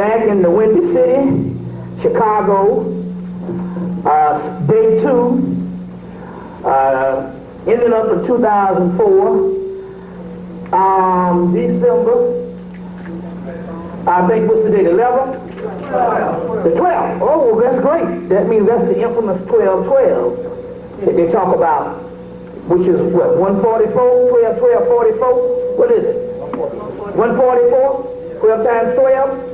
back in the Windy City, Chicago, day 2, ended up in 2004, December, I think what's the date, 11th? The 12th. Oh, well, that's great. That means that's the infamous 12-12 that they talk about, which is what, 144, 12, 12, 44? What is it? 144? 12 times 12?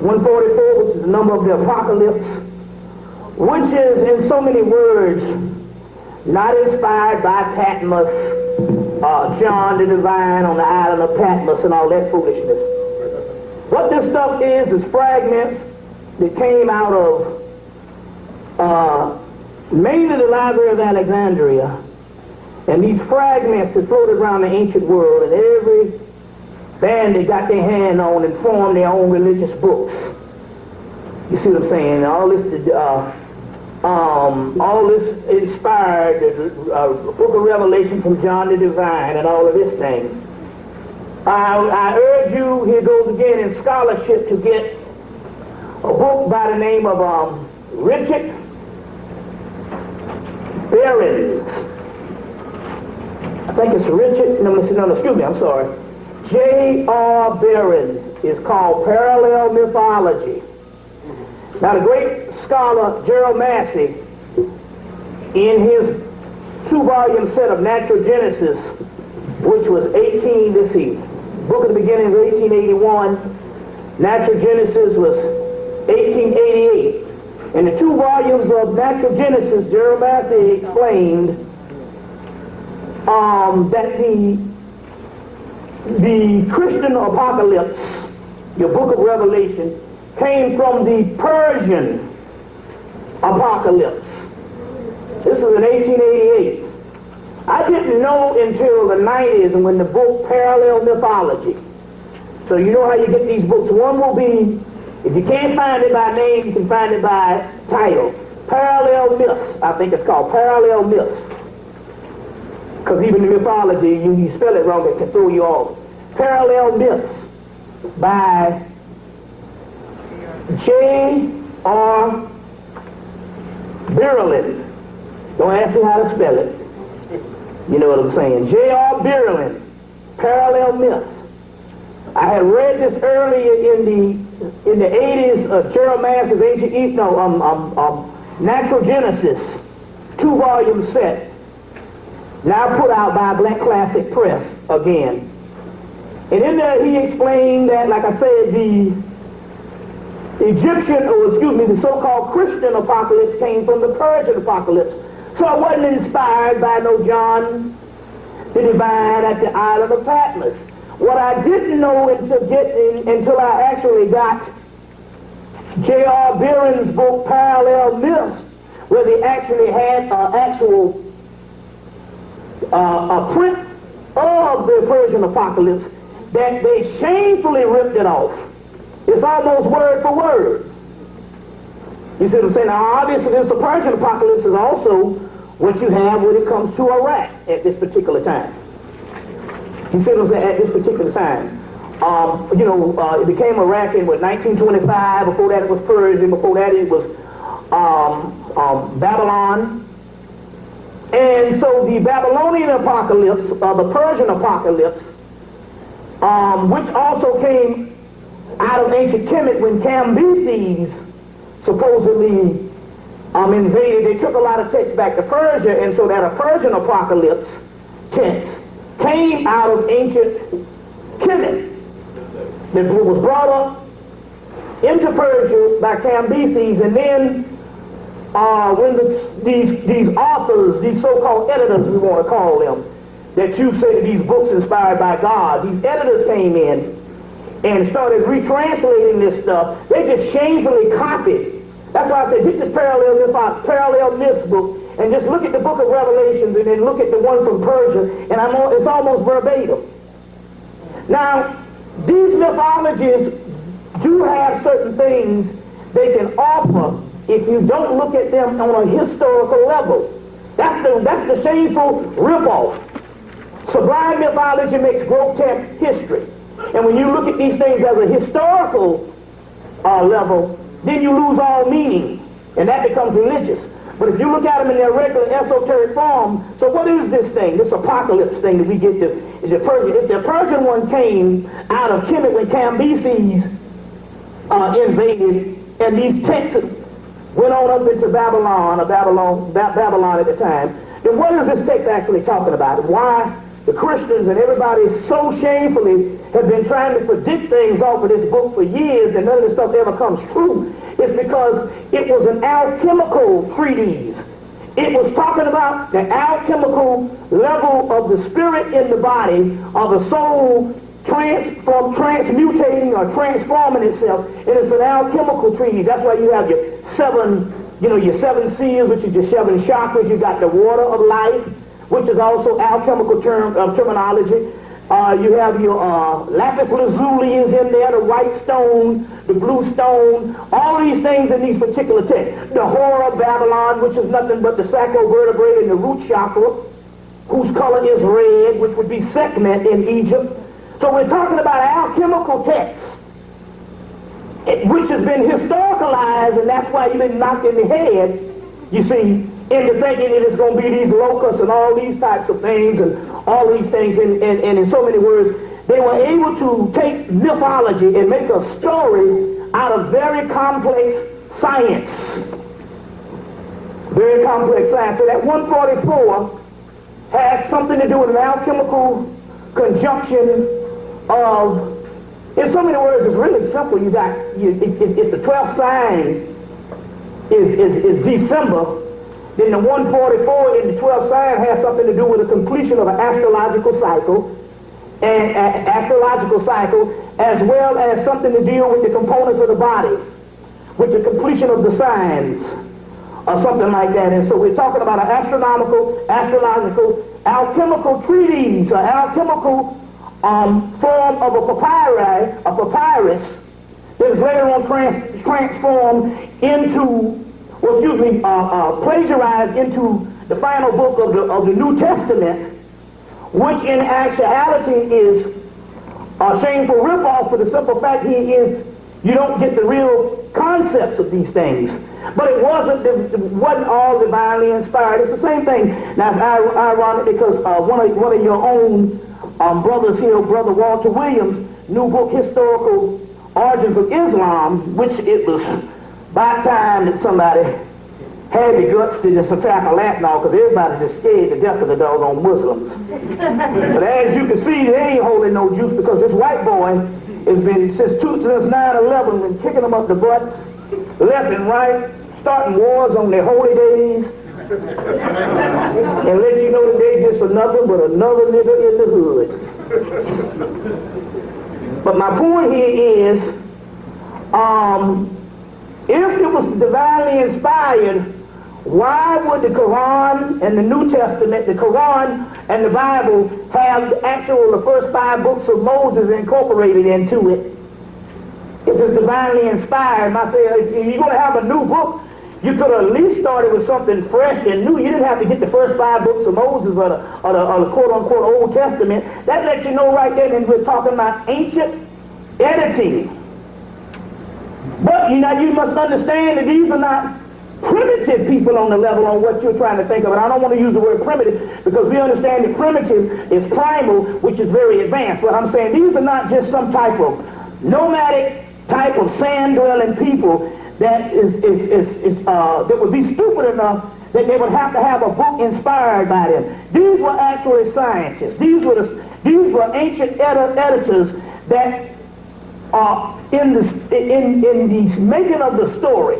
144, which is the number of the apocalypse, which is, in so many words, not inspired by Patmos, John the Divine on the island of Patmos and all that foolishness. What this stuff is fragments that came out of mainly the Library of Alexandria, and these fragments that floated around the ancient world, and every band they got their hand on and formed their own religious books. You see what I'm saying? All this inspired the book of Revelation from John the Divine and all of this thing. I urge you, here goes again in scholarship, to get a book by the name of Richard Behrens. I think it's Richard, no, excuse me, I'm sorry. J.R. Behrens is called Parallel Mythology. Now the great scholar Gerald Massey, in his 2-volume set of Natural Genesis, which was Book of the Beginning was 1881, Natural Genesis was 1888. In the 2 volumes of Natural Genesis, Gerald Massey explained that the Christian apocalypse, your book of Revelation, came from the Persian apocalypse. This was in 1888. I didn't know until the 90s when the book Parallel Mythology. So you know how you get these books. One will be, if you can't find it by name, you can find it by title. Parallel Myths, I think it's called. Parallel Myths. Because even the mythology, you spell it wrong, it can throw you off. Parallel Myths by J.R. Behrens. Don't ask me how to spell it. You know what I'm saying. J.R. Behrens, Parallel Myths. I had read this earlier in the 80s of Gerald Massey's Natural Genesis, 2-volume set. Now put out by Black Classic Press again. And in there he explained that, like I said, the the so-called Christian apocalypse came from the Persian apocalypse. So I wasn't inspired by no John the Divine at the island of Patmos. What I didn't know until I actually got J.R. Behrens' book Parallel Myths, where they actually had a print of the Persian apocalypse, that they shamefully ripped it off. It's almost word for word. You see what I'm saying? Now, obviously, this Persian apocalypse is also what you have when it comes to Iraq at this particular time. You see what I'm saying? At this particular time. It became Iraq in, 1925. Before that, it was Persian. Before that, it was Babylon. And so the Babylonian apocalypse, the Persian apocalypse, which also came out of ancient Kemet when Cambyses supposedly invaded. They took a lot of texts back to Persia, and so that a Persian apocalypse text came out of ancient Kemet that was brought up into Persia by Cambyses, and then when these authors, these so-called editors, we want to call them, that you say these books inspired by God, these editors came in and started retranslating this stuff. They just shamefully copied. That's why I said, get this parallel myths book and just look at the book of Revelations and then look at the one from Persia, and it's almost verbatim. Now, these mythologies do have certain things they can offer if you don't look at them on a historical level. That's the shameful ripoff. Sublime mythology makes grotesque history. And when you look at these things as a historical level, then you lose all meaning, and that becomes religious. But if you look at them in their regular esoteric form, so what is this thing, this apocalypse thing that we get to? Is the Persian? If the Persian one came out of Hemmitt when Cambyses invaded, and these texts went on up into Babylon at the time, then what is this text actually talking about? Why the Christians and everybody so shamefully have been trying to predict things off of this book for years, and none of this stuff ever comes true? It's because it was an alchemical treatise. It was talking about the alchemical level of the spirit in the body, of the soul transmutating or transforming itself. And it's an alchemical treatise. That's why you have your seven seals, which is your seven chakras. You got the water of life, which is also alchemical terminology. You have your lapis lazuli is in there, the white stone, the blue stone, all these things in these particular texts. The horror of Babylon, which is nothing but the sacrovertebrate and the root chakra, whose color is red, which would be Sekhmet in Egypt. So we're talking about alchemical texts, which has been historicalized, and that's why you've been knocked in the head, you see, into thinking that it's going to be these locusts and all these types of things and all these things. And in so many words, they were able to take mythology and make a story out of very complex science. Very complex science. So that 144 has something to do with an alchemical conjunction of, in so many words, it's really simple. If the 12th sign is December, then the 144 in the 12th sign has something to do with the completion of an astrological cycle, as well as something to deal with the components of the body, with the completion of the signs, or something like that. And so we're talking about an astrological, alchemical treatise, an alchemical form of a papyrus that is later on transformed into, plagiarized into the final book of the New Testament, which in actuality is a shameful ripoff for the simple fact you don't get the real concepts of these things. But it wasn't all divinely inspired. It's the same thing. Now it's ironic because one of your own brothers here, Brother Walter Williams' new book, Historical Origins of Islam, which it was by time that somebody had the guts to just attack a Latinol, because everybody's just scared to death of the doggone Muslims. But as you can see, they ain't holding no juice, because this white boy has been, since 9/11, been kicking them up the butt, left and right, starting wars on their holy days, and let you know that they just another nigger in the hood. But my point here is, if it was divinely inspired, why would the Quran and the New Testament, the Quran and the Bible, have the first 5 books of Moses incorporated into it? If it's divinely inspired, I say, if you're going to have a new book, you could have at least started with something fresh and new. You didn't have to get the first 5 books of Moses or the quote-unquote Old Testament. That lets you know right there that we're talking about ancient editing. But you must understand that these are not primitive people on the level on what you're trying to think of. And I don't want to use the word primitive, because we understand that primitive is primal, which is very advanced. But I'm saying these are not just some type of nomadic type of sand-dwelling people that that would be stupid enough that they would have to have a book inspired by them. These were actually scientists. These were ancient editors that are in the making of the story,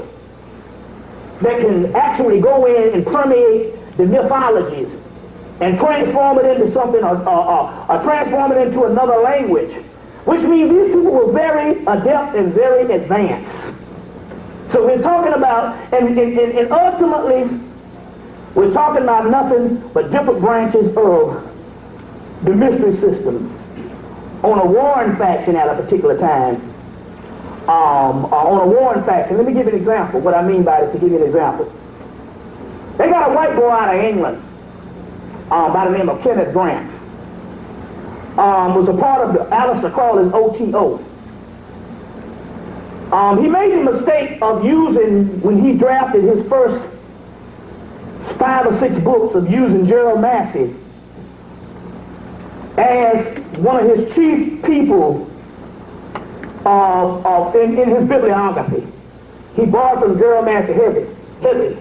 that can actually go in and permeate the mythologies and transform it into something, or transform it into another language, which means these people were very adept and very advanced. So we're talking about, and ultimately, we're talking about nothing but different branches of the mystery system on a warring faction at a particular time. On a warring faction. Let me give you an example. What I mean by this, to give you an example. They got a white boy out of England by the name of Kenneth Grant. Was a part of the Alistair Crowley's OTO. He made the mistake of using, when he drafted his first 5 or 6 books, of using Gerald Massey as one of his chief people in his bibliography. He borrowed from Gerald Massey heavily.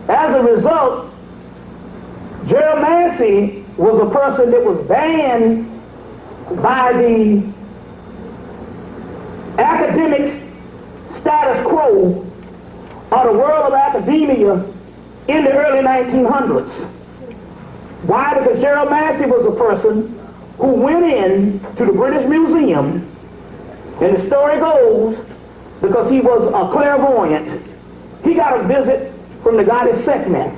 As a result, Gerald Massey was a person that was banned by the academic status quo of the world of academia in the early 1900s. Why? Because Gerald Massey was a person who went in to the British Museum, and the story goes, because he was a clairvoyant, he got a visit from the goddess Sekhmet.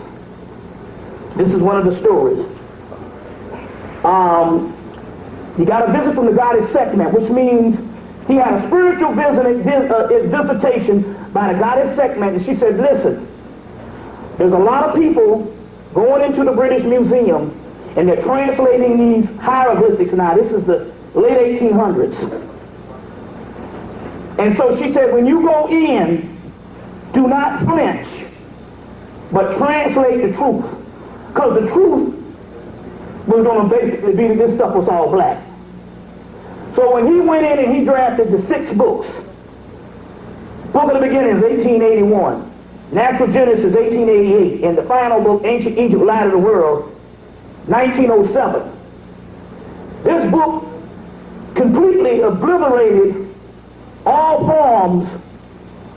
This is one of the stories. He got a visit from the goddess Sekhmet, which means he had a spiritual visitation by the goddess Sekhmet, and she said, listen, there's a lot of people going into the British Museum, and they're translating these hieroglyphics now. This is the late 1800s. And so she said, when you go in, do not flinch, but translate the truth. Because the truth was going to basically be that this stuff was all black. So when he went in and he drafted the 6 books, Book of the Beginnings, 1881, Natural Genesis, 1888, and the final book, Ancient Egypt, Light of the World, 1907. This book completely obliterated all forms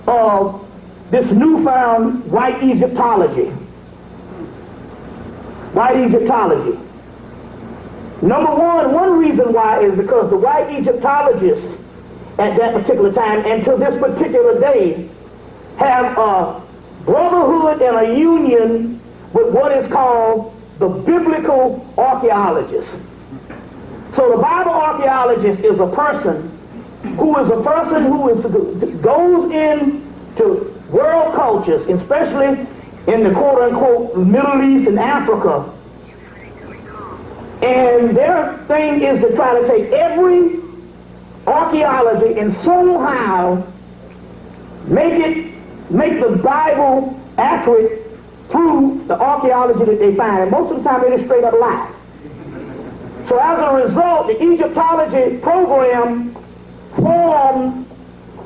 of this newfound white Egyptology. White Egyptology. Number one reason why is because the white Egyptologists at that particular time and to this particular day have a brotherhood and a union with what is called the Biblical Archaeologist. So the Bible Archaeologist is a person who goes into world cultures, especially in the quote-unquote Middle East and Africa, and their thing is to try to take every archaeology and somehow make the Bible accurate through the archaeology that they find. And most of the time it is straight up lie. So as a result, the Egyptology program formed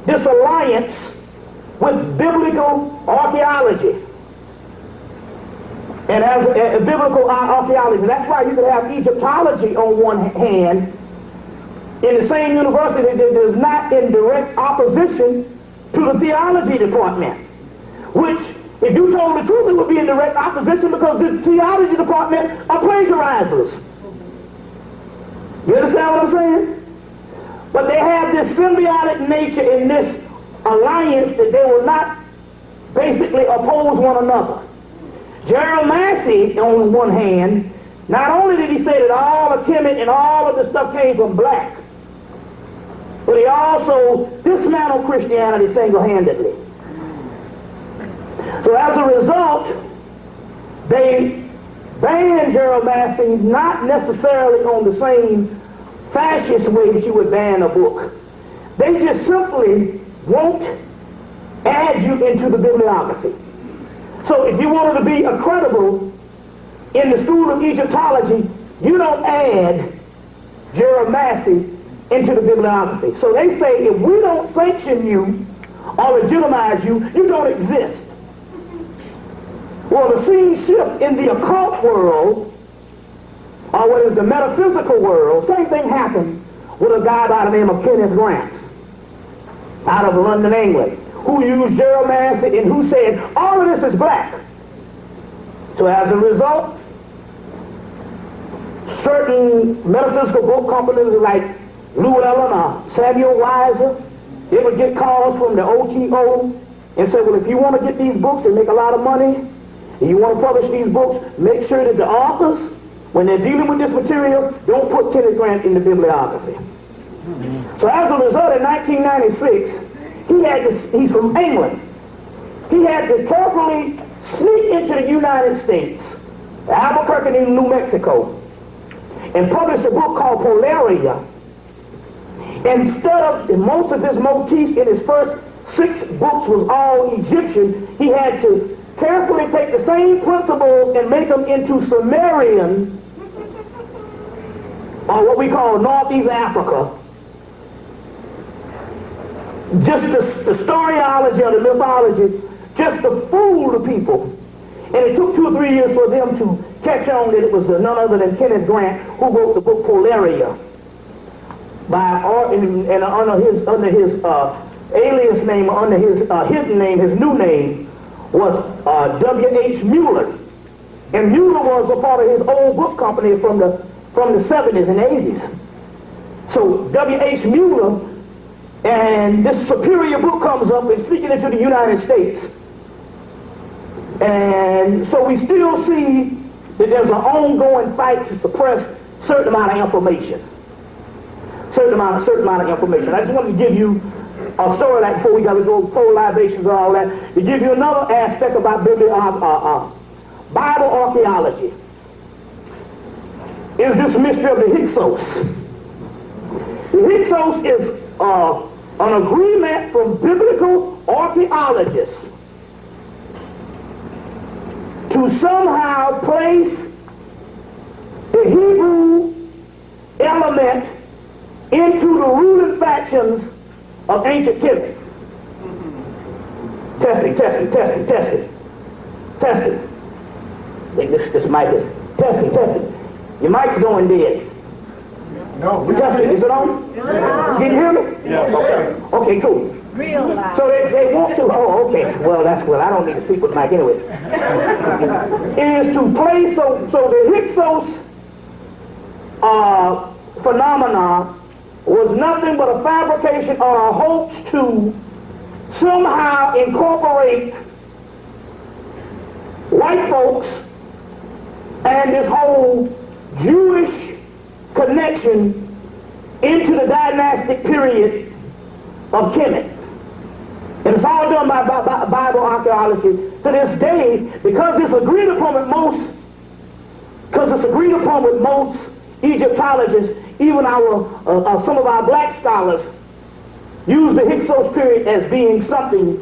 this alliance with Biblical Archaeology. And as a Biblical Archaeology, that's why you can have Egyptology on one hand in the same university that is not in direct opposition to the theology department, which, if you told the truth, it would be in direct opposition because the theology department are plagiarizers. You understand what I'm saying? But they have this symbiotic nature in this alliance that they will not basically oppose one another. Gerald Massey, on one hand, not only did he say that all of Hemmitt and all of the stuff came from black, but he also dismantled Christianity single-handedly. So as a result, they banned Gerald Massey not necessarily on the same fascist way that you would ban a book. They just simply won't add you into the bibliography. So if you wanted to be credible in the school of Egyptology, you don't add Gerald Massey into the bibliography. So they say if we don't sanction you or legitimize you, you don't exist. Well, the scene shift in the occult world, or what is the metaphysical world, same thing happened with a guy by the name of Kenneth Grant out of London, England, who used Gerald Massey and who said, all of this is black. So as a result, certain metaphysical book companies like Llewellyn or Samuel Weiser, they would get calls from the OTO and say, well, if you want to get these books and make a lot of money, and you want to publish these books, make sure that the authors, when they're dealing with this material, don't put Kenneth Grant in the bibliography. So as a result, in 1996, he's from England. He had to carefully sneak into the United States, Albuquerque in New Mexico, and publish a book called Polaria. instead of most of his motifs in his first 6 books was all Egyptian, he had to carefully take the same principles and make them into Sumerian, or what we call Northeast Africa. Just the storyology or the mythology, just to fool the people. And it took 2 or 3 years for them to catch on that it was none other than Kenneth Grant who wrote the book Polaria under his alias name, under his hidden name, his new name was W.H. Mueller. And Mueller was a part of his old book company from the 70s and 80s. So W.H. Mueller, and this superior book comes up and speaking into the United States. And so we still see that there's an ongoing fight to suppress certain amount of information. Certain amount of information. I just wanted to give you a story like before we got to go full libations and all that, to give you another aspect about Bible archaeology. Is this mystery of the Hyksos. The Hyksos is an agreement from biblical archaeologists to somehow place the Hebrew element into the ruling factions of ancient Kemet. Testing. I think this mic is testing. Your mic's going dead. No. Is it on? Yeah. Can you hear me? Yeah. Okay, cool. Real loud. So they want to, okay. Well, I don't need to speak with the mic anyway. It is to place, so the Hyksos phenomena was nothing but a fabrication or a hoax to somehow incorporate white folks and this whole Jewish connection into the dynastic period of Kemet. And it's all done by Bible archaeology to this day, because it's agreed upon with most Egyptologists. Even some of our black scholars use the Hyksos period as being something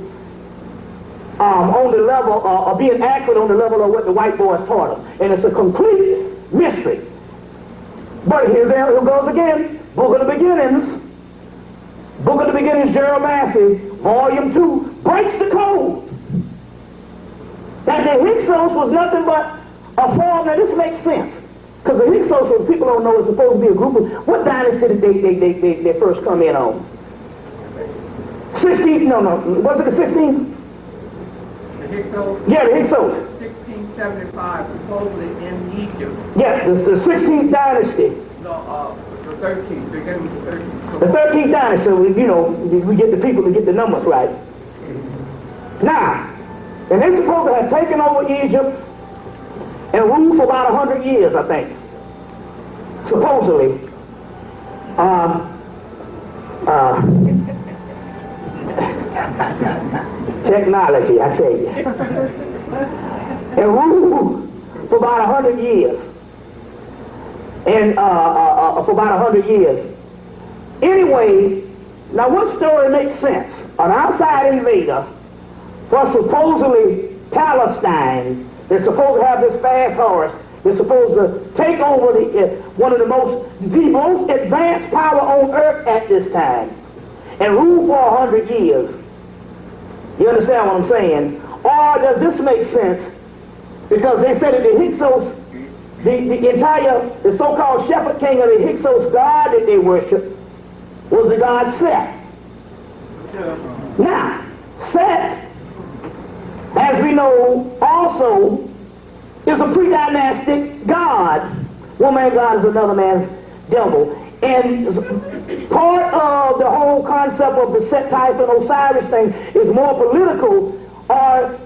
on the level, or being accurate on the level of what the white boys taught them. And it's a complete mystery. But here goes again, Book of the Beginnings, Jeremiah, Volume 2, breaks the code. That the Hyksos was nothing but a form. Now this makes sense. Because the Hyksos, people don't know, is supposed to be a group of, what dynasty did they first come in on? 16, was it the 16? The Hyksos? Yeah, the Hyksos. 1675, supposedly in Egypt. Yes, the 16th dynasty. No, the 13th, beginning with the 13th. The 13th dynasty, so we get the people to get the numbers right. Now, and they're supposed to have taken over Egypt and ruled for about 100 years, I think. Supposedly. Technology, I tell you. And ruled for about 100 years. And for about 100 years. Anyway, now what story makes sense? An outside invader for supposedly Palestine. They're supposed to have this fast horse. They're supposed to take over the most advanced power on earth at this time and rule for 100 years. You understand what I'm saying? Or does this make sense? Because they said that the Hyksos, the so-called shepherd king of the Hyksos god that they worship was the god Set. Now, Set, as we know, also is a pre-dynastic god. One man's god is another man's devil. And part of the whole concept of the Set, Typhon, Osiris thing is more political, or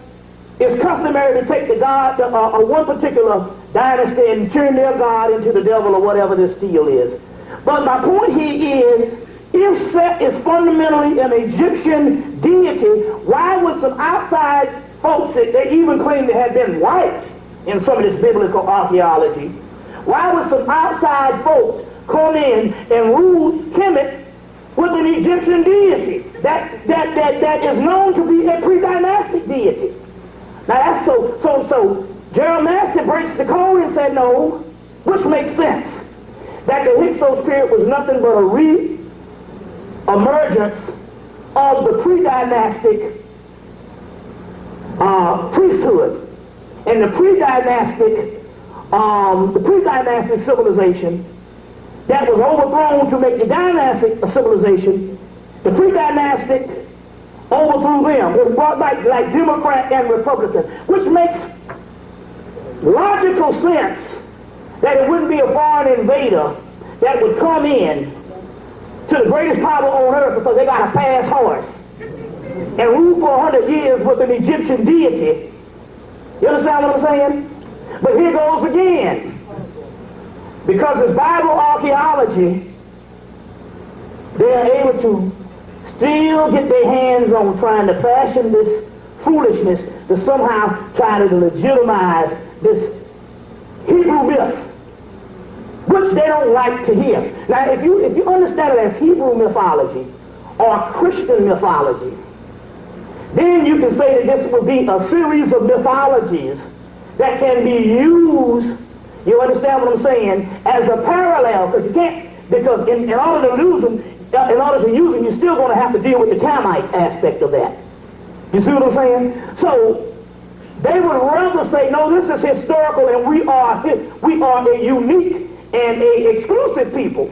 it's customary to take the god of one particular dynasty and turn their god into the devil or whatever this deal is. But my point here is, if Set is fundamentally an Egyptian deity, why would some outside folks that they even claim to have been white in some of this biblical archaeology, why would some outside folks come in and rule Kemet with an Egyptian deity that is known to be a pre-dynastic deity. Now that's so Jeremiah breaks the code and said no, which makes sense. That the Hyksos period was nothing but a re-emergence of the pre-dynastic priesthood. And the pre-dynastic civilization that was overthrown to make the dynastic civilization, the pre-dynastic overthrew them. It was brought back like Democrat and Republican, which makes logical sense that it wouldn't be a foreign invader that would come in to the greatest power on earth because they got a fast horse and rule for 100 years with an Egyptian deity. You understand what I'm saying? But here goes again. Because it's Bible archaeology, they are able to still get their hands on trying to fashion this foolishness to somehow try to legitimize this Hebrew myth, which they don't like to hear. Now, if you understand it as Hebrew mythology or Christian mythology, then you can say that this would be a series of mythologies that can be used, you understand what I'm saying, as a parallel, because you can't, because in order to use them, you're still going to have to deal with the Camite aspect of that. You see what I'm saying? So they would rather say, no, this is historical, and we are a unique and a exclusive people,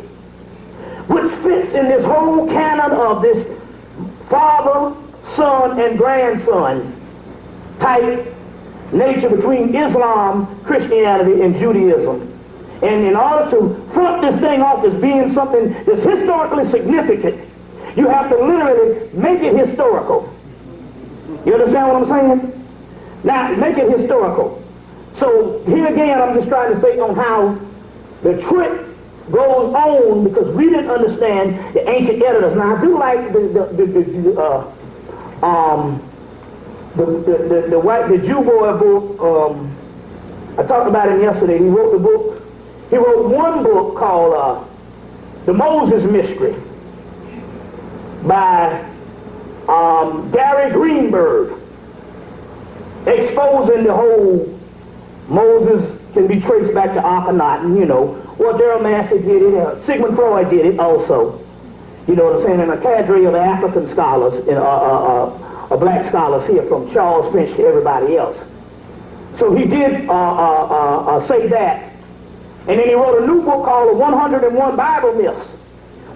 which fits in this whole canon of this father, son, and grandson type nature between Islam, Christianity, and Judaism. And in order to front this thing off as being something that's historically significant, you have to literally make it historical. You understand what I'm saying? Now, make it historical. So here again, I'm just trying to say on how the trick goes on because we didn't understand the ancient editors. Now, I do like the Jew boy book. I talked about him yesterday. He wrote the book. He wrote one book called The Moses Mystery by Gary Greenberg, exposing the whole Moses can be traced back to Akhenaten, you know. Well, Jeremiah did it. Sigmund Freud did it also. You know what I'm saying? And a cadre of African scholars, black scholars here, from Charles Finch to everybody else. So he did say that. And then he wrote a new book called The 101 Bible Myths,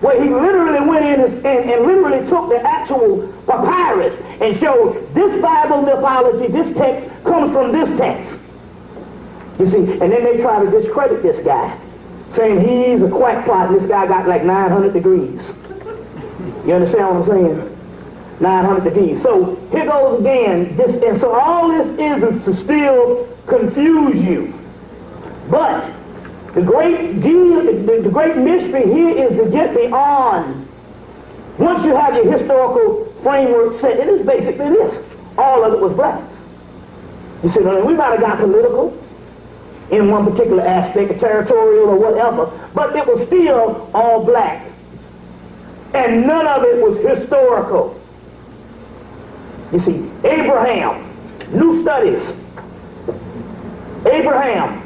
where he literally went in and literally took the actual papyrus and showed this Bible mythology, this text comes from this text. You see, and then they try to discredit this guy, saying he's a quackpot and this guy got like 900 degrees. You understand what I'm saying? 900 degrees. So here goes again. And so all this is to still confuse you. But the great deal, the great mystery here is to get beyond. Once you have your historical framework set, it is basically this. All of it was black. You see, we might have got political in one particular aspect, territorial or whatever, but it was still all black. And none of it was historical. You see, Abraham, new studies. Abraham,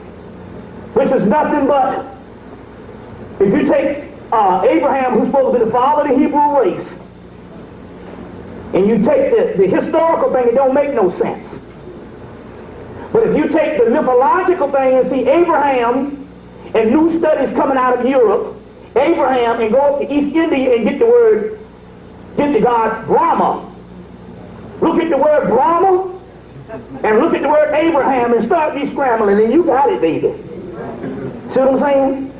which is nothing but, if you take Abraham, who's supposed to be the father of the Hebrew race, and you take the historical thing, it don't make no sense. But if you take the mythological thing and see Abraham and new studies coming out of Europe, Abraham, and go up to East India and get the god Brahma. Look at the word Brahma and look at the word Abraham and start de-scrambling and you got it, baby. See what I'm saying?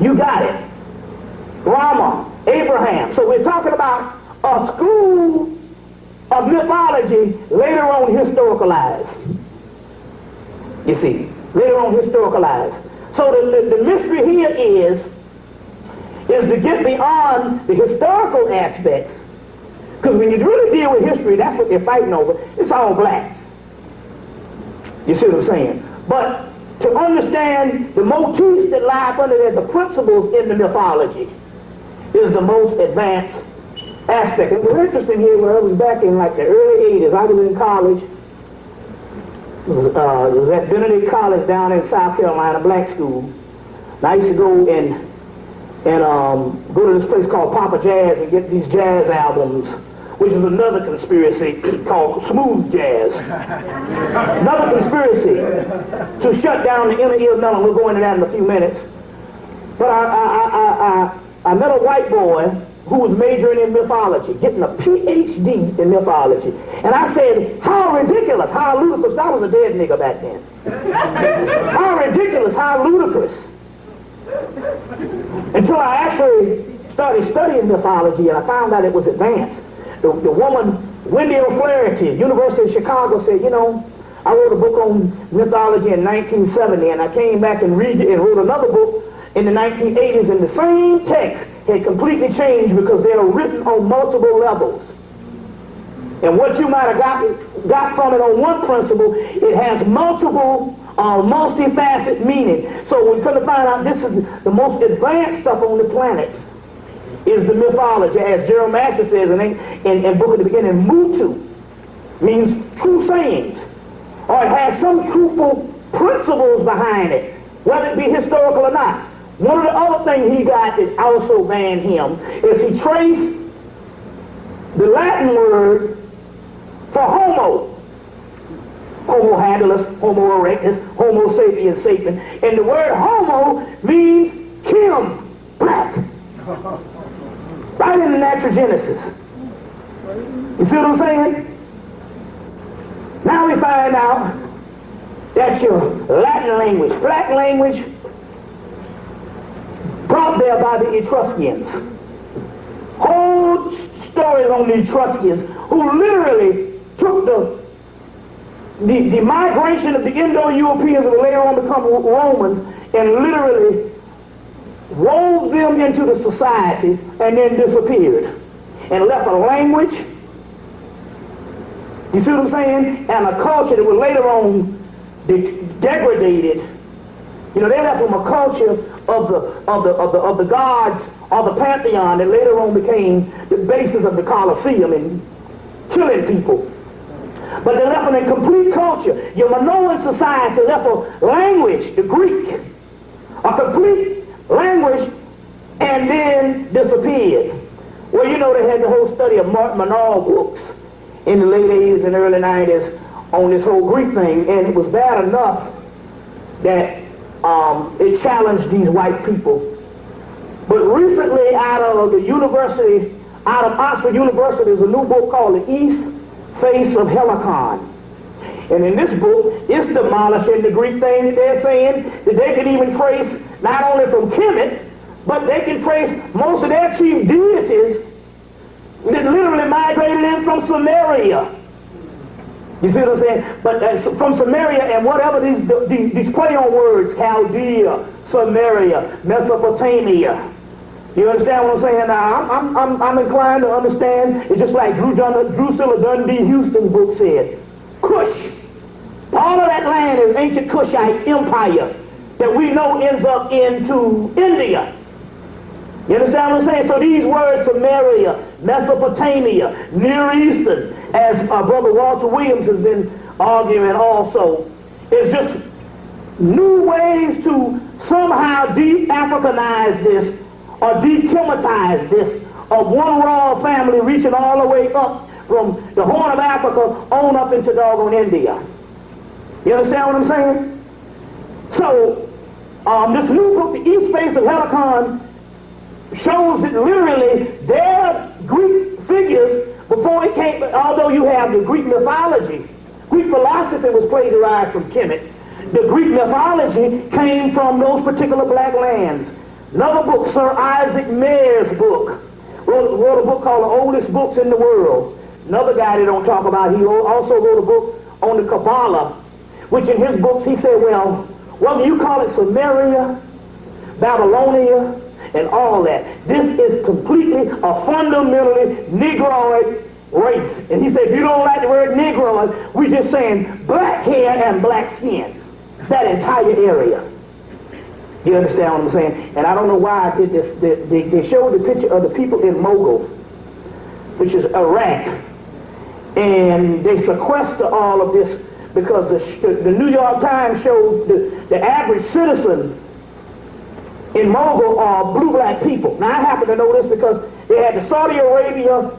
You got it. Brahma, Abraham. So we're talking about a school of mythology later on historicalized. You see, later on historicalized. So the mystery here is to get beyond the historical aspects. Because when you really deal with history, that's what they're fighting over. It's all black. You see what I'm saying? But to understand the motifs that lie under there, the principles in the mythology, is the most advanced aspect. It was interesting here where I was back in like the early 80s. I was in college. It was at Benedict College down in South Carolina, black school. And I used to go and go to this place called Papa Jazz and get these jazz albums, which is another conspiracy called smooth jazz. Another conspiracy to shut down the inner ear melon. We'll go into that in a few minutes. But I met a white boy who was majoring in mythology, getting a PhD in mythology. And I said, how ridiculous, how ludicrous. I was a dead nigga back then. How ridiculous, how ludicrous. Until I actually started studying mythology and I found out it was advanced. The woman, Wendy O'Flaherty, University of Chicago, said, you know, I wrote a book on mythology in 1970 and I came back and wrote another book in the 1980s, and the same text had completely changed because they are written on multiple levels. And what you might have got from it on one principle, it has multiple, multifaceted meaning. So we're going to find out this is the most advanced stuff on the planet, is the mythology. As Gerald Master says in Book of the Beginning, Mutu means true sayings, or it has some truthful principles behind it, whether it be historical or not. One of the other things he got that also banned him is he traced the Latin word for homo. Homo habilis, Homo erectus, Homo sapiens sapien. And the word homo means Kim, black. Right in the natural Genesis. You see what I'm saying? Now we find out that your Latin language, black language, brought there by the Etruscans. Whole stories on the Etruscans, who literally took the migration of the Indo-Europeans who later on become Romans and literally wove them into the society and then disappeared and left a language, you see what I'm saying, and a culture that was later on degraded. You know, they left them a culture of the gods, or the pantheon, that later on became the basis of the Colosseum and killing people. But they left them a complete culture. Your Minoan society left a language, the Greek, a complete language, and then disappeared. Well, you know, they had the whole study of Martin Manal books in the late 80s and early 90s on this whole Greek thing, and it was bad enough that it challenged these white people. But recently, out of Oxford University, there's a new book called The East Face of Helicon. And in this book, it's demolishing the Greek thing that they're saying, that they can even trace not only from Hemmitt, but they can trace most of their chief deities that literally migrated in from Samaria. You see what I'm saying? But from Samaria and whatever these play on words, Chaldea, Samaria, Mesopotamia. You understand what I'm saying? Now, I'm inclined to understand. It's just like Drusilla Dundee Houston's book said. Kush. All of that land is ancient Kushite empire that we know ends up into India. You understand what I'm saying? So these words, Samaria, Mesopotamia, Near Eastern, as Brother Walter Williams has been arguing also, is just new ways to somehow de-Africanize this or de-Kemitize this of one royal family reaching all the way up from the Horn of Africa on up into doggone India. You understand what I'm saying? So, this new book, The East Face of Helicon, shows that literally their Greek figures, before it came, although you have the Greek mythology, Greek philosophy was plagiarized from Kemet. The Greek mythology came from those particular black lands. Another book, Sir Isaac Mayer's book, wrote a book called The Oldest Books in the World. Another guy they don't talk about, he also wrote a book on the Kabbalah, which in his books he said, well, whether you call it Sumeria, Babylonia, and all that, this is completely a fundamentally Negroid race. And he said, if you don't like the word Negroid, we're just saying black hair and black skin. That entire area. You understand what I'm saying? And I don't know why I did this. They showed the picture of the people in Mosul, which is Iraq, and they sequester all of this because the New York Times showed the average citizen in Mosul are blue-black people. Now I happen to know this because they had the Saudi Arabia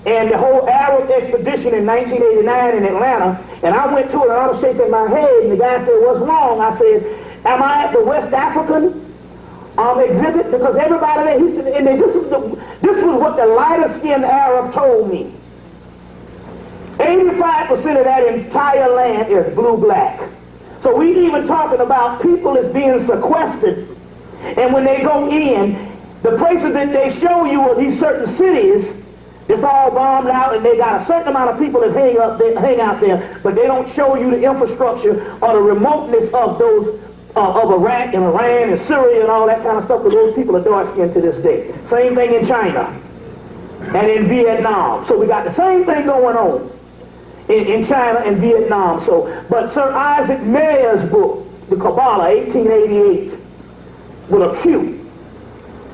and the whole Arab expedition in 1989 in Atlanta, and I went to it and I was shaking my head, and the guy said, "What's wrong?" I said, "Am I at the West African exhibit?" Because everybody there, he said, and this was what the lighter-skinned Arab told me. 85% of that entire land is blue-black. So we even talking about people as being sequestered, and when they go in, the places that they show you are these certain cities. It's all bombed out, and they got a certain amount of people that hang out there, but they don't show you the infrastructure or the remoteness of those of Iraq and Iran and Syria and all that kind of stuff, because those people are dark-skinned to this day. Same thing in China and in Vietnam. So we got the same thing going on in China and Vietnam. So, but Sir Isaac Mayer's book, The Kabbalah, 1888, with a Q,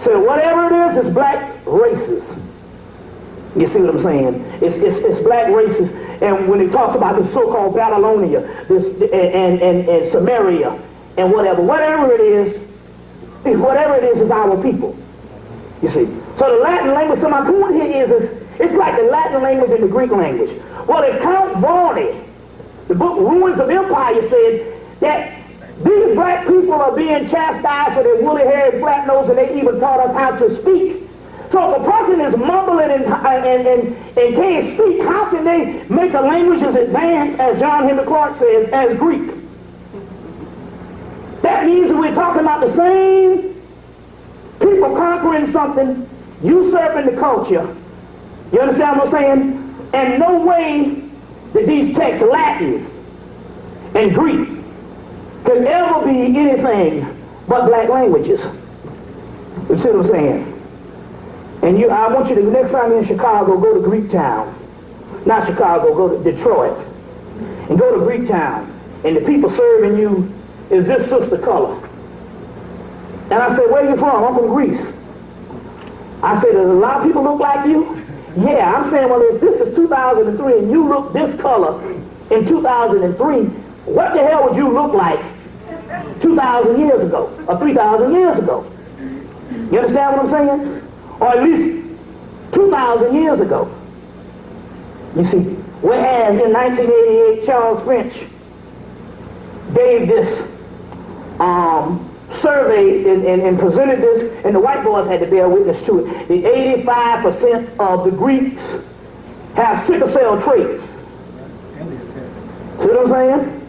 said whatever it is black races. You see what I'm saying? It's black races. And when he talks about the so-called Babylonia and Samaria and whatever it is our people. You see? So the Latin language, so my point here is it's like the Latin language and the Greek language. Well, if Count Varney, the book Ruins of Empire, said that these black people are being chastised for their woolly hair and flat nose, and they even taught us how to speak. So if a person is mumbling and can't speak, how can they make a language as advanced, as John Henry Clark says, as Greek? That means that we're talking about the same people conquering something, usurping the culture. You understand what I'm saying? And no way that these texts, Latin and Greek, could ever be anything but black languages. You see what I'm saying? And I want you to, next time you're in Chicago, go to Greektown. Not Chicago, go to Detroit. And go to Greektown. And the people serving you is this sister color. And I said, where are you from? I'm from Greece. I said, does a lot of people look like you? Yeah, I'm saying, well, if this is 2003 and you look this color in 2003, what the hell would you look like 2,000 years ago or 3,000 years ago? You understand what I'm saying? Or at least 2,000 years ago. You see, whereas in 1988, Charles French gave this survey and presented this, and the white boys had to bear witness to it. The 85% of the Greeks have sickle cell traits. See what I'm saying?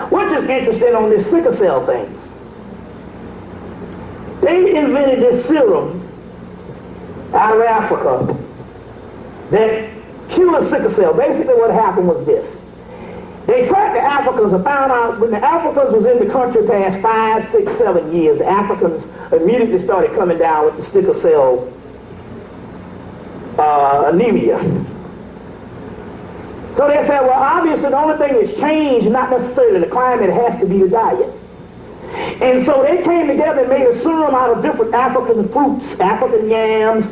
What's just interesting on this sickle cell thing? They invented this serum out of Africa that cures sickle cell. Basically what happened was this. They tracked the Africans and found out when the Africans was in the country past 5, 6, 7 years, the Africans immediately started coming down with the sickle cell anemia. So they said, well, obviously the only thing that's changed, not necessarily the climate, it has to be the diet. And so they came together and made a serum out of different African fruits, African yams,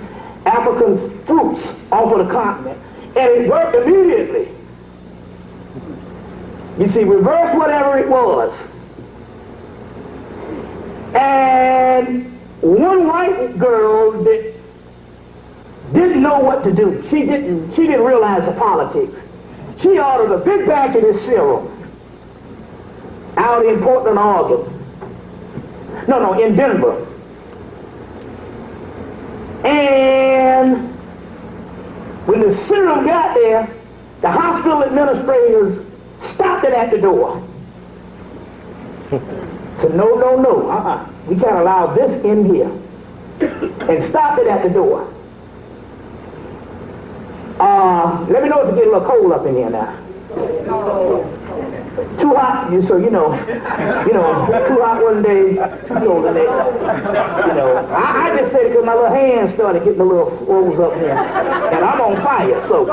African fruits off of the continent. And it worked immediately. You see, reverse whatever it was. And one white girl that didn't know what to do. She didn't realize the politics. She ordered a big batch of this serum out in Portland, Oregon. No, in Denver. And when the serum got there, the hospital administrators stopped it at the door. Said, no, we can't allow this in here. And stopped it at the door. Let me know if it get a little cold up in here now. Too hot, so too hot one day, too cold the next. I just said it because my little hands started getting a little froze up here, and I'm on fire, so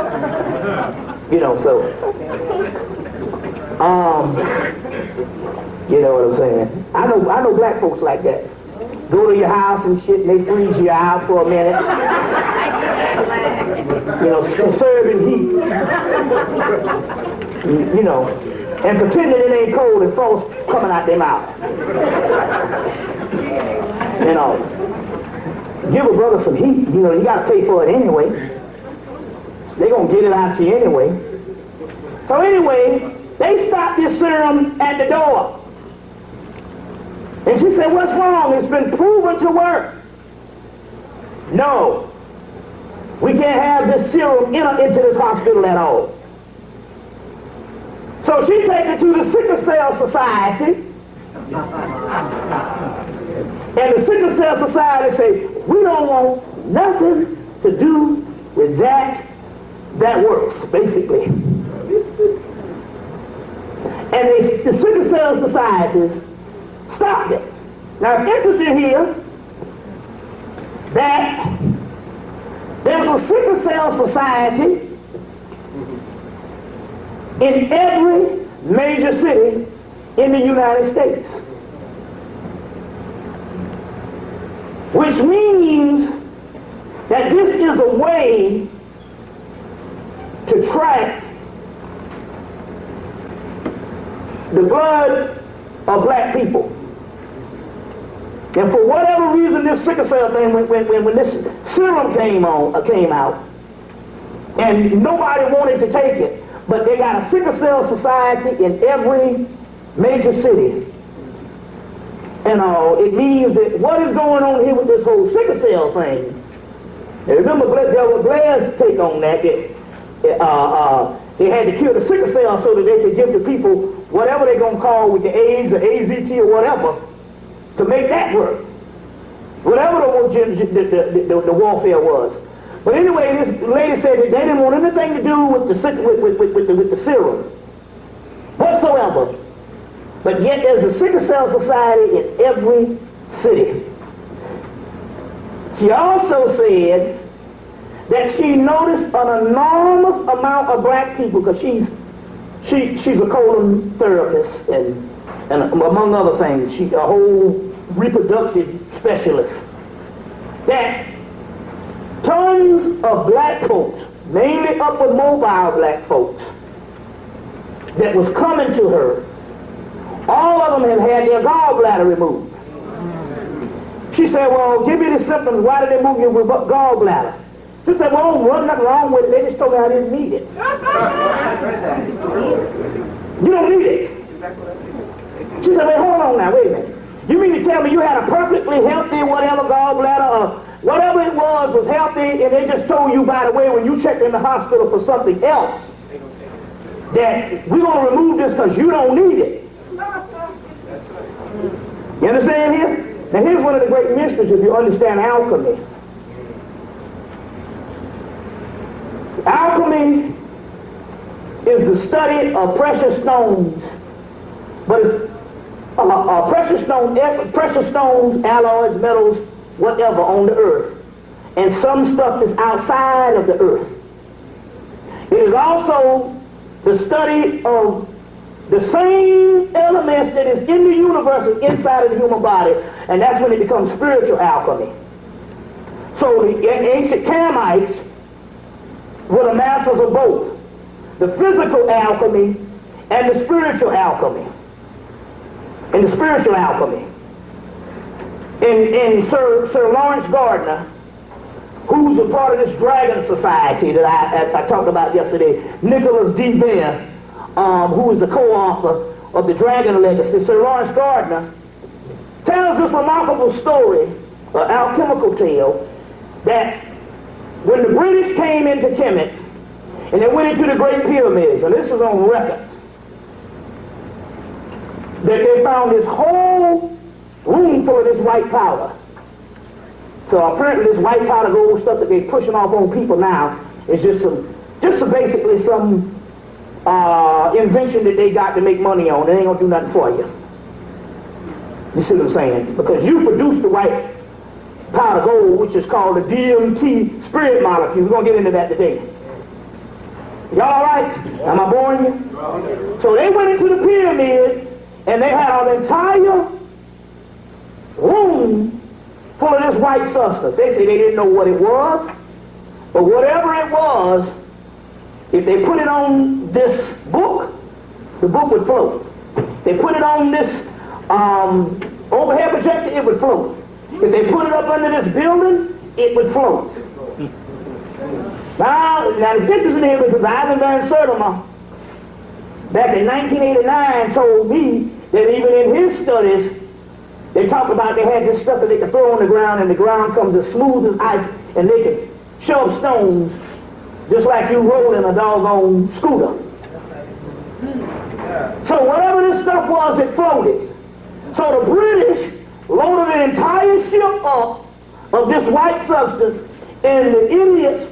You know what I'm saying? I know black folks like that. Go to your house and shit, and they freeze you out for a minute. You know, conserving heat. You know, and pretending it ain't cold and frost coming out their mouth. You know, give a brother some heat. You know, you got to pay for it anyway. They're going to get it out to you anyway. So anyway, they stopped this serum at the door. And she said, what's wrong? It's been proven to work. No. We can't have this serum into this hospital at all. So she takes it to the Sickle Cell Society. And the Sickle Cell Society say, we don't want nothing to do with that works, basically. And the Sickle Cell Societies stopped it. Now it's interesting here that there's a Sickle Cell Society in every major city in the United States. Which means that this is a way to track the blood of black people. And for whatever reason, this sickle cell thing, when this serum came out, and nobody wanted to take it, but they got a sickle cell society in every major city. And it means that what is going on here with this whole sickle cell thing? And remember, Blair's take on that. They had to kill the sickle cell so that they could give the people whatever they're going to call with the AIDS or AZT or whatever to make that work. Whatever the warfare was. But anyway, this lady said that they didn't want anything to do with the serum whatsoever. But yet there's a sickle cell society in every city. She also said that she noticed an enormous amount of black people, because she's a colon therapist and among other things, she's a whole reproductive specialist, that tons of black folks, mainly upward mobile black folks, that was coming to her, all of them have had their gallbladder removed. She said, well, give me the symptoms. Why did they move your gallbladder? She said, well, there's nothing wrong with it. They just told me I didn't need it. You don't need it. She said, wait, hold on now, wait a minute. You mean to tell me you had a perfectly healthy whatever gallbladder or whatever it was healthy, and they just told you, by the way, when you checked in the hospital for something else, that we're going to remove this because you don't need it. You understand here? Now here's one of the great mysteries if you understand alchemy. Alchemy is the study of precious stones, but it's precious stones, alloys, metals, whatever on the earth, and some stuff is outside of the earth. It is also the study of the same elements that is in the universe is inside of the human body, and that's when it becomes spiritual alchemy. So the ancient Hemmites were the masters of both, the physical alchemy and the spiritual alchemy. In the spiritual alchemy. In Sir Lawrence Gardner, who's a part of this Dragon Society that I talked about yesterday, Nicholas D. Bear, who is the co-author of the Dragon Legacy, Sir Lawrence Gardner, tells this remarkable story, an alchemical tale, that when the British came into Kemet, and they went into the Great Pyramids, and this is on record, that they found this whole room full of this white powder. So apparently this white powder gold stuff that they're pushing off on people now is basically some invention that they got to make money on. It ain't gonna do nothing for you. You see what I'm saying? Because you produce the white powder gold, which is called the DMT spirit molecule. We're gonna get into that today. Y'all all right? Am I boring you? So they went into the pyramid, And they had an entire room full of this white substance. They said they didn't know what it was, but whatever it was, if they put it on this book, the book would float. They put it on this overhead projector, it would float. If they put it up under this building, it would float. Now the interesting here because Ivan Van Sertima, back in 1989, told me that even in his studies, they talk about they had this stuff that they could throw on the ground and the ground comes as smooth as ice and they could shove stones just like you rolling a doggone scooter. So whatever this stuff was, it floated. So the British loaded an entire ship up of this white substance, and the idiots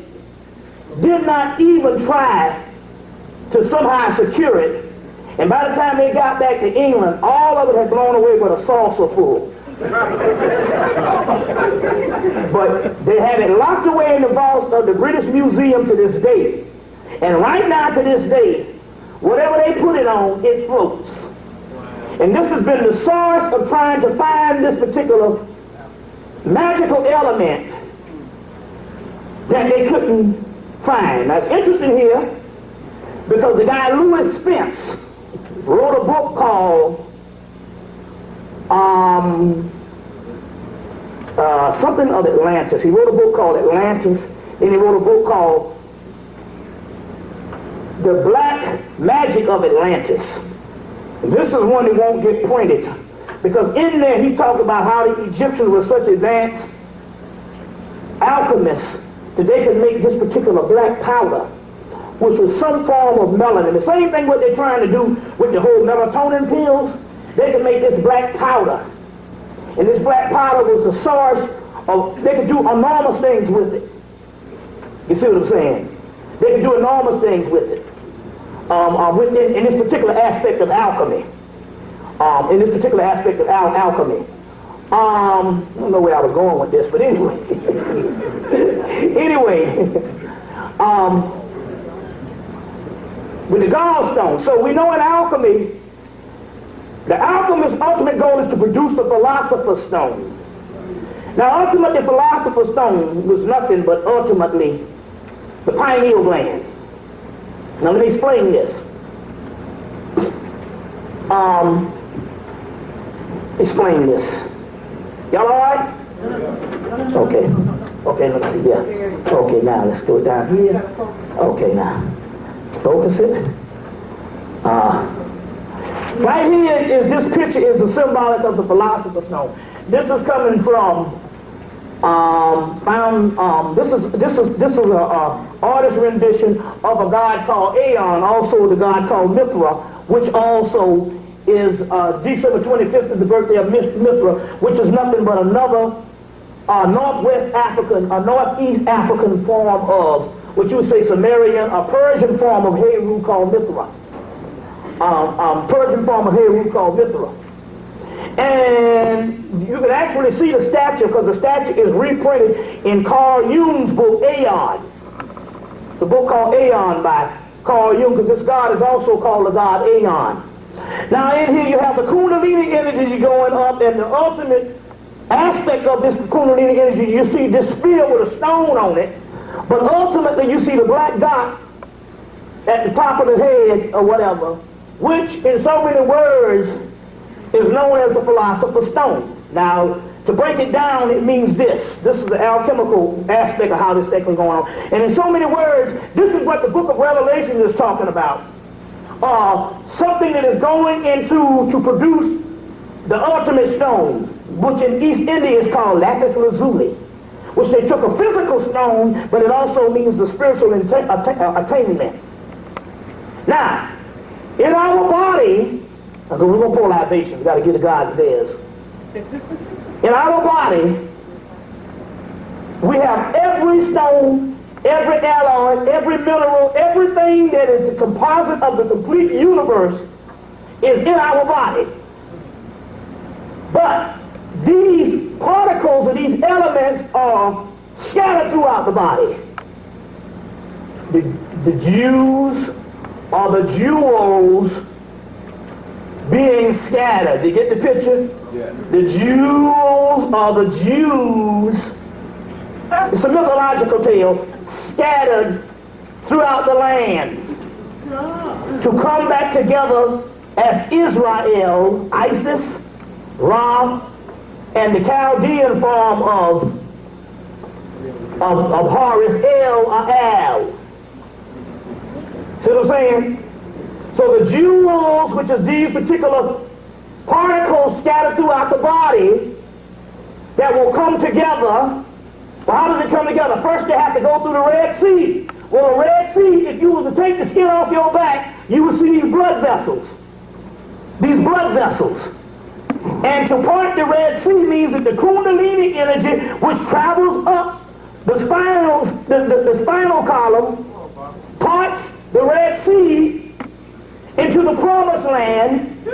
did not even try to somehow secure it. And by the time they got back to England, all of it had blown away but a saucer full. But they have it locked away in the vaults of the British Museum to this day. And right now to this day, whatever they put it on, it floats. And this has been the source of trying to find this particular magical element that they couldn't find. Now it's interesting here because the guy Louis Spence wrote a book called something of Atlantis. He wrote a book called Atlantis, and he wrote a book called The Black Magic of Atlantis. This is one that won't get printed because in there he talked about how the Egyptians were such advanced alchemists that they could make this particular black powder, which was some form of melanin. The same thing what they're trying to do with the whole melatonin pills. They could make this black powder. And this black powder was the source of, they could do enormous things with it. You see what I'm saying? They could do enormous things with it. In this particular aspect of alchemy. In this particular aspect of alchemy. I don't know where I was going with this, but anyway. With the gallstone. So we know in alchemy, the alchemist's ultimate goal is to produce the philosopher's stone. Now ultimately, the philosopher's stone was nothing but ultimately the pineal gland. Now let me explain this. Explain this. Y'all all right? Okay. Okay, let's see here. Okay, now let's go down here. Okay, now. Focus it. Right here is this picture is the symbolic of the philosopher's stone. This is coming from this is a artist rendition of a god called Aeon, also the god called Mithra, which also is December 25th is the birthday of Mithra, which is nothing but another northwest African, a northeast African form of what you would say Sumerian, a Persian form of Heru called Mithra. Persian form of Heru called Mithra. And you can actually see the statue because the statue is reprinted in Carl Jung's book, Aeon. The book called Aeon by Carl Jung, because this god is also called the god Aeon. Now in here you have the Kundalini energy going up, and the ultimate aspect of this Kundalini energy, you see this sphere with a stone on it, but ultimately you see the black dot at the top of the head or whatever, which in so many words is known as the philosopher's stone. Now, to break it down, it means this. This is the alchemical aspect of how this thing is going on. And in so many words, this is what the book of Revelation is talking about. Something that is going into to produce the ultimate stone, which in East India is called lapis lazuli, which they took a physical stone, but it also means the spiritual attainment. Now, in our body, we're going to pull libations. We've got to get the God's theirs. In our body, we have every stone, every alloy, every mineral, everything that is the composite of the complete universe is in our body. But these particles and these elements are scattered throughout the body. The Jews or the jewels being scattered. You get the picture? Yeah. The Jews are the Jews. It's a mythological tale, scattered throughout the land to come back together as Israel, Isis, Ra, and the Chaldean form of Horus, El, or Al. See what I'm saying? So the jewels, which is these particular particles scattered throughout the body that will come together. Well, how does it come together? First, they have to go through the Red Sea. Well, the Red Sea, if you were to take the skin off your back, you would see these blood vessels. These blood vessels. And to part the Red Sea means that the Kundalini energy, which travels up the spinal column, parts the Red Sea into the promised land,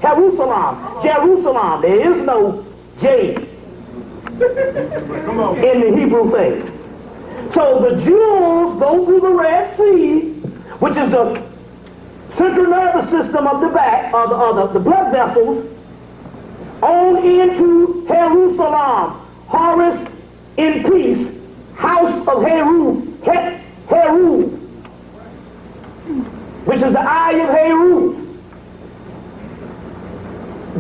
Jerusalem. There is no J in the Hebrew thing. So the Jews go through the Red Sea, which is the central nervous system of the back, the blood vessels, on into Jerusalem. Horus in peace, house of Heru, which is the eye of Heru.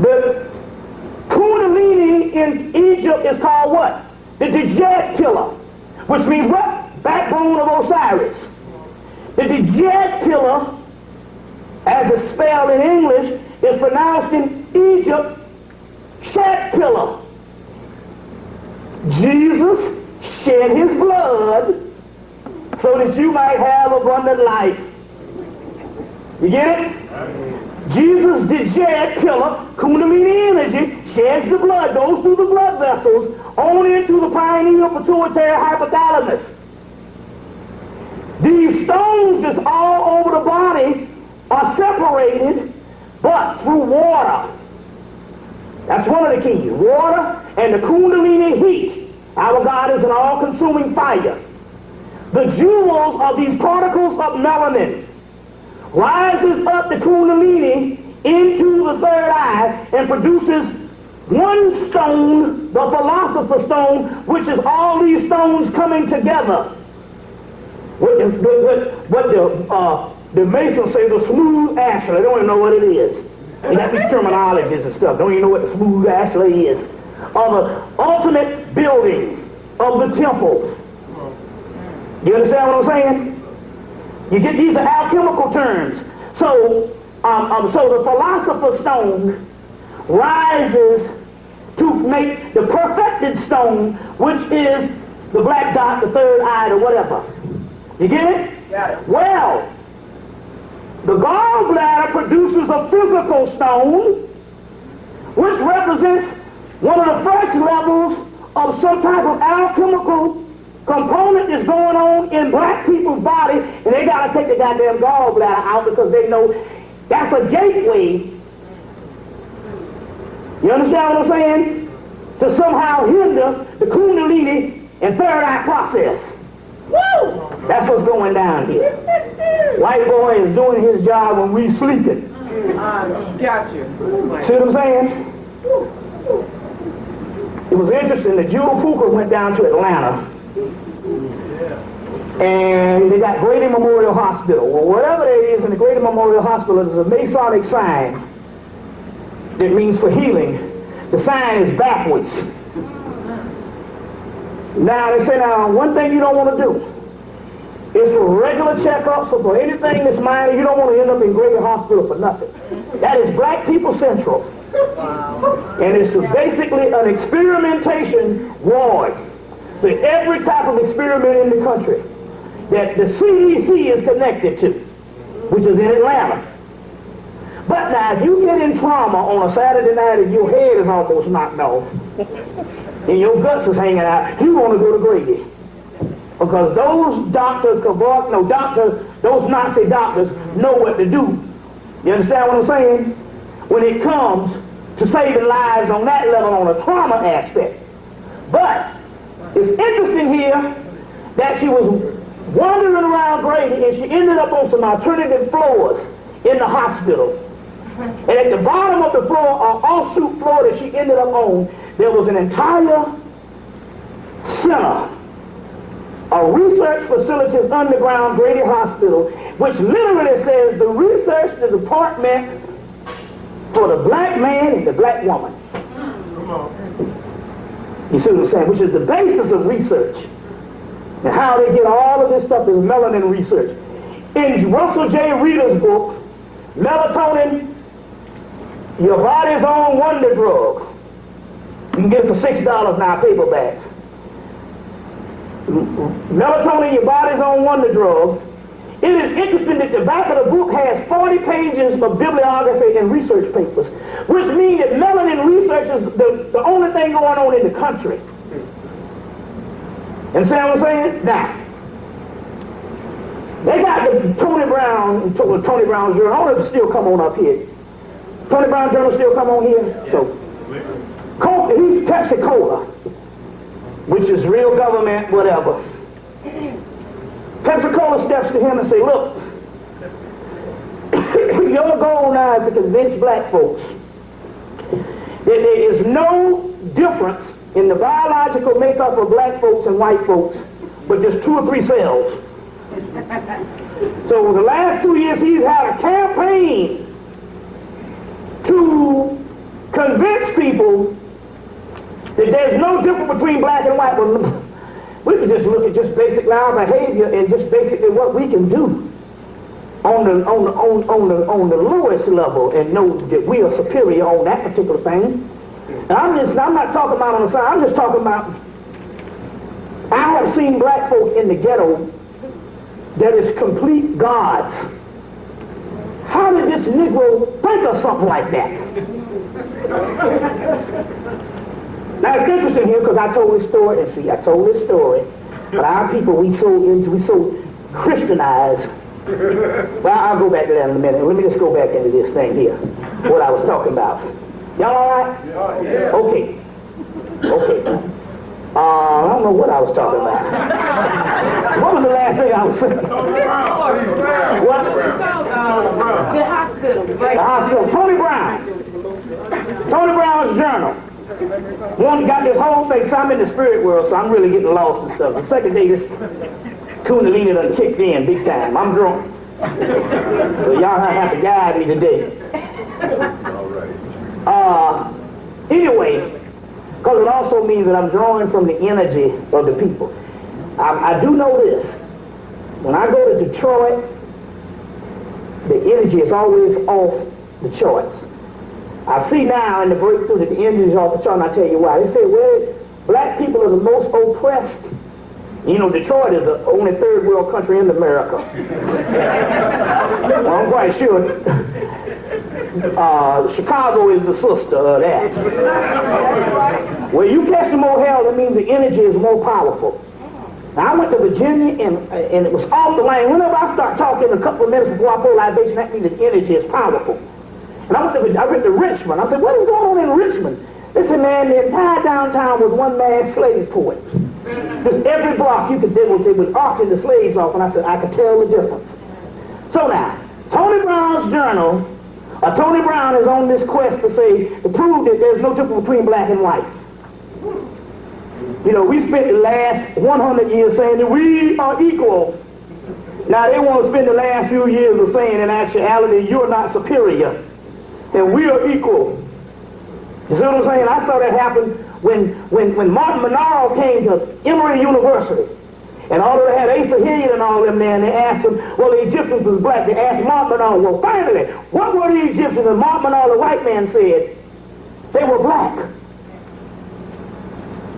The Kundalini in Egypt is called what? The Djed pillar, which means what? Backbone of Osiris. The Djed pillar, as it's spelled in English, is pronounced in Egypt Shed pillar. Jesus shed his blood so that you might have abundant life. You get it? Jesus, the Djed pillar, Kundalini energy, sheds the blood, goes through the blood vessels, on into the pineal pituitary hypothalamus. These stones that's all over the body are separated, but through water. That's one of the keys. Water and the Kundalini heat. Our God is an all-consuming fire. The jewels of these particles of melanin rises up the Kundalini into the third eye and produces one stone, the Philosopher stone, which is all these stones coming together. What the Masons say, the smooth ashlar. They don't even know what it is. They got these terminologies and stuff. Don't even know what the smooth ashlar is. Or the ultimate building of the temples. You understand what I'm saying? You get, these are alchemical terms. So the Philosopher's stone rises to make the perfected stone, which is the black dot, the third eye, or whatever. You get it? Got it. Well, the gallbladder produces a physical stone, which represents one of the first levels of some type of alchemical component that's going on in black people's body, and they got to take the goddamn gallbladder out because they know that's a gateway. You understand what I'm saying? To somehow hinder the Kundalini and third eye process. Woo! That's what's going down here. White boy is doing his job when we sleeping. Got you. See what I'm saying? It was interesting that Jewel Puka went down to Atlanta, and they got Grady Memorial Hospital. Well, whatever it is in the Grady Memorial Hospital is a Masonic sign that means for healing. The sign is backwards. Now, they say, now, one thing you don't want to do is for regular checkups or for anything that's minor, you don't want to end up in Grady Hospital for nothing. That is Black People Central. And it's basically an experimentation ward for every type of experiment in the country that the CDC is connected to, which is in Atlanta. But now, if you get in trauma on a Saturday night and your head is almost knocked off, and your guts is hanging out, you want to go to Grady. Because those doctors, those Nazi doctors know what to do. You understand what I'm saying? When it comes to saving lives on that level, on a trauma aspect. But it's interesting here that she was wandering around Grady and she ended up on some alternative floors in the hospital. And at the bottom of the floor, or offshoot floor that she ended up on, there was an entire center, a research facilities underground Grady Hospital, which literally says the research department for the black man and the black woman. You see what I'm saying? Which is the basis of research. And how they get all of this stuff is melanin research. In Russell J. Reeder's book, Melatonin, Your Body's Own Wonder Drug. You can get it for $6 now, paperback. Melatonin, Your Body's Own Wonder Drug. It is interesting that the back of the book has 40 pages of bibliography and research papers, which means that melanin research is the only thing going on in the country. And see what I'm saying? Now, they got the Tony Brown Journal. I don't know if it still come on up here. Tony Brown Journal still come on here? So, he's Pepsi Cola, which is real government, whatever. Pepsi Cola steps to him and say, look, your goal now is to convince black folks that there is no difference in the biological makeup of black folks and white folks, but just 2 or 3 cells. So the last 2 years he's had a campaign to convince people that there's no difference between black and white. Well, we can just look at just basically our behavior and just basically what we can do on the lowest level and know that we are superior on that particular thing. And I'm not talking about on the side, I'm just talking about, I have seen black folk in the ghetto that is complete gods. How did this Negro think of something like that? Now it's interesting here because I told this story, and see, I told this story, but our people, we so Christianized. Well, I'll go back to that in a minute. Let me just go back into this thing here, what I was talking about. Y'all all right? Yeah. Okay. I don't know what I was talking about. What was the last thing I was saying? What? The hospital. The hospital. Tony Brown's journal. One got this whole thing, so I'm in the spirit world, so I'm really getting lost and stuff. The second day, this Kundalini done kicked in big time. I'm drunk. So y'all have to guide me today. Anyway, because it also means that I'm drawing from the energy of the people. I do know this. When I go to Detroit, the energy is always off the charts. I see now in the breakthrough that the energy is off the chart, and I tell you why. They say, well, black people are the most oppressed. You know, Detroit is the only third world country in America. Well, I'm quite sure. Chicago is the sister of that. Well, you catch the more hell, that means the energy is more powerful. Now, I went to Virginia, and it was off the line. Whenever I start talking a couple of minutes before I pull libation, that means the energy is powerful. And I went to Richmond. I said, what is going on in Richmond? They said, man, the entire downtown was one man's slave port. Just every block you could do, they would auction the slaves off, and I said, I could tell the difference. So now, Tony Brown's journal, Tony Brown is on this quest to prove that there's no difference between black and white. You know, we spent the last 100 years saying that we are equal. Now they want to spend the last few years of saying in actuality, you're not superior, and we are equal. You see what I'm saying? I saw that happen when Martin Monroe came to Emory University. And although they had Asa Hilliard and all them there, and they asked him, well, the Egyptians was black. They asked Martin Monroe, well, finally, what were the Egyptians? And Martin Monroe, the white man, said, they were black.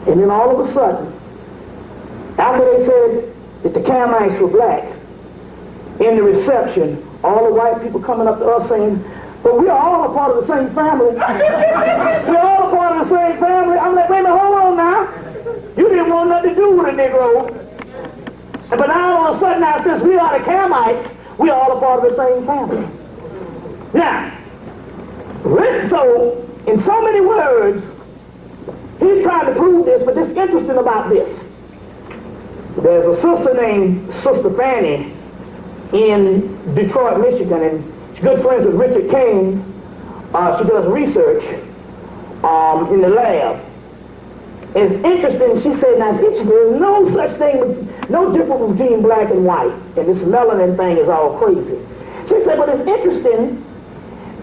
And then all of a sudden, after they said that the Camites were black, in the reception, all the white people coming up to us saying, but we are all a part of the same family. We're all a part of the same family. I'm like, wait a minute, hold on now. You didn't want nothing to do with a Negro. But now all of a sudden, now since we are the Camites, we are all a part of the same family. Now, so, in so many words, he's trying to prove this, but it's interesting about this. There's a sister named Sister Fanny in Detroit, Michigan, and She's good friends with Richard Kane. She does research in the lab. And it's interesting, she said, now it's interesting, there's no such thing, no difference between black and white. And this melanin thing is all crazy. She said, but it's interesting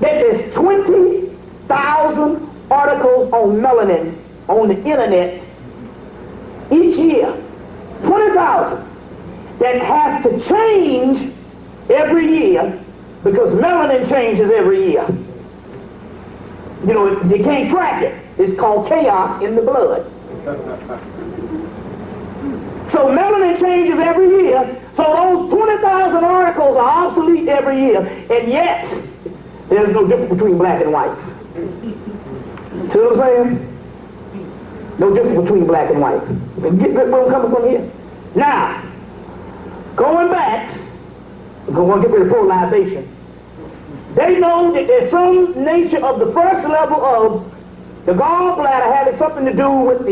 that there's 20,000 articles on melanin on the internet each year. 20,000 that has to change every year because melanin changes every year. You know, you can't track it. It's called chaos in the blood. So melanin changes every year. So those 20,000 articles are obsolete every year. And yet, there's no difference between black and white. See what I'm saying? No difference between black and white. Get where I'm coming from here. Now, going back, we're going to get rid of polarization. They know that there's some nature of the first level of the gallbladder having something to do with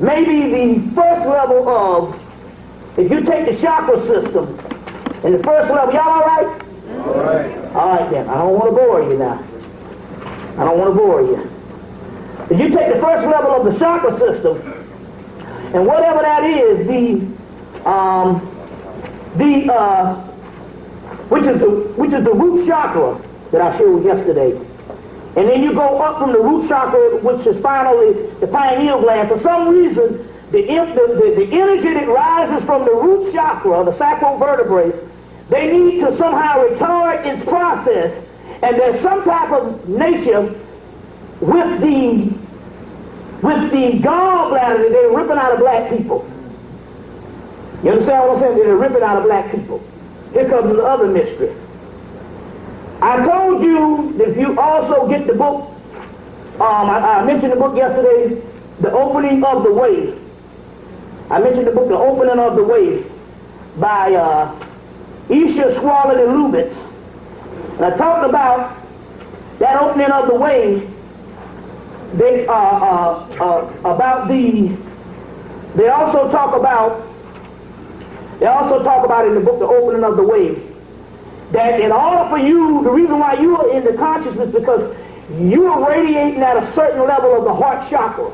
maybe the first level of, if you take the chakra system, and the first level, y'all all right? All right. All right then, I don't want to bore you now. I don't want to bore you. If you take the first level of the chakra system, and whatever that is, which is the root chakra that I showed yesterday. And then you go up from the root chakra, which is finally the pineal gland. For some reason, the energy that rises from the root chakra, the sacral vertebrae, they need to somehow retard its process. And there's some type of nature with the gallbladder that they're ripping out of black people. You understand what I'm saying? They're ripping out of black people. Here comes the other mystery. I told you that if you also get the book, I mentioned the book yesterday, The Opening of the Way. I mentioned the book, The Opening of the Way, by Isha Swallen and Lubitz. And I talked about that opening of the way. They also talk about in the book, The Opening of the Way, that in order for you, the reason why you are in the consciousness is because you are radiating at a certain level of the heart chakra.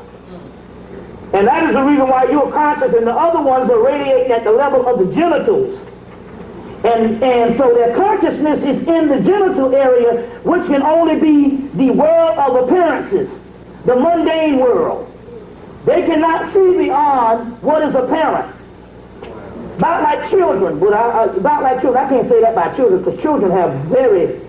And that is the reason why you are conscious, and the other ones are radiating at the level of the genitals. And so their consciousness is in the genital area, which can only be the world of appearances, the mundane world. They cannot see beyond what is apparent. About like children, I can't say that about children, because children have very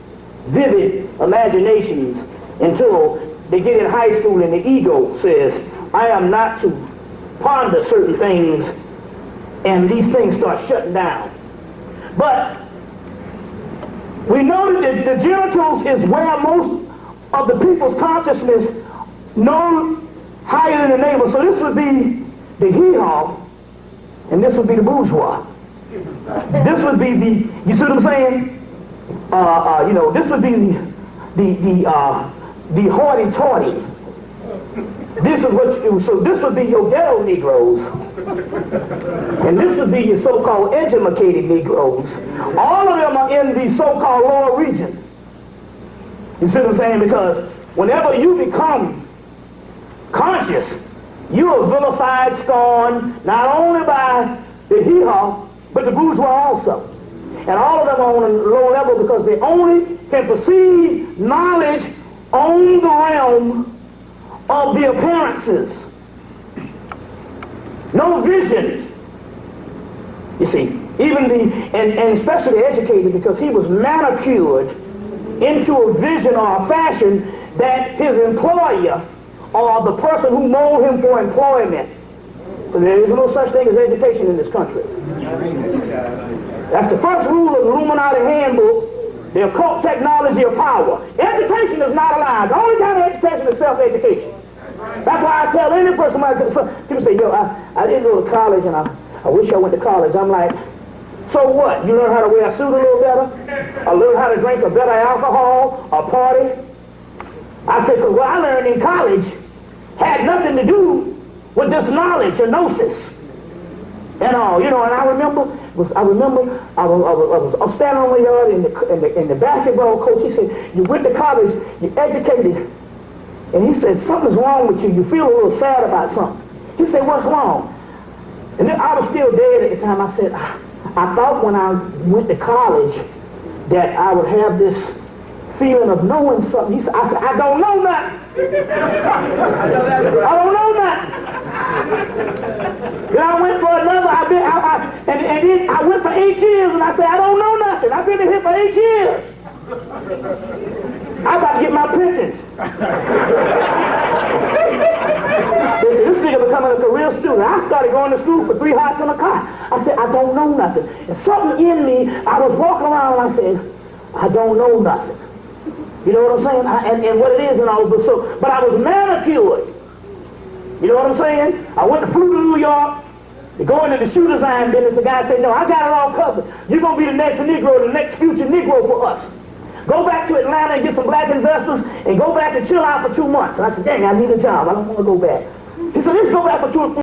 vivid imaginations until they get in high school and the ego says, I am not to ponder certain things, and these things start shutting down. But we know that the genitals is where most of the people's consciousness known higher than the neighbor. So this would be the hee-haw, and this would be the bourgeois. This would be you see what I'm saying? This would be the hoity-toity. This would be your ghetto Negroes. And this would be your so-called educated Negroes. All of them are in the so-called lower region. You see what I'm saying? Because whenever you become conscious, you are vilified, scorned, not only by the hee-haw, but the bourgeois also. And all of them are on a low level because they only can perceive knowledge on the realm of the appearances. No vision. You see, and especially educated, because he was manicured into a vision or a fashion that his employer or the person who molded him for employment. So there is no such thing as education in this country. That's the first rule of the Illuminati handbook, the occult technology of power. Education is not allowed. The only kind of education is self-education. That's why I tell any person, people say, I didn't go to college and I wish I went to college. I'm like, so what? You learn how to wear a suit a little better? Or learn how to drink a better alcohol or party? I said, because what I learned in college had nothing to do with this knowledge or gnosis. And all, and I remember I remember I was standing on the yard and the basketball coach, he said, you went to college, you educated. And he said, something's wrong with you. You feel a little sad about something. He said, what's wrong? And then I was still dead at the time. I said, I thought when I went to college that I would have this feeling of knowing something. He said, I don't know nothing. I don't know nothing. Then I went for another, and then I went for 8 years, and I said, I don't know nothing. I've been in here for 8 years. I'm about to get my pensions. This nigga becoming a career student. I started going to school for 3 hots in a car. I said, I don't know nothing. And something in me, I was walking around and I said, I don't know nothing. You know what I'm saying? And what it is and all, but I was manicured. You know what I'm saying? I went to flew to New York to go into the shoe design business. The guy said, no, I got it all covered. You're going to be the next Negro, the next future Negro for us. Go back to Atlanta and get some black investors and go back and chill out for 2 months. And I said, dang, I need a job. I don't want to go back. He said, let's go back for 2 months.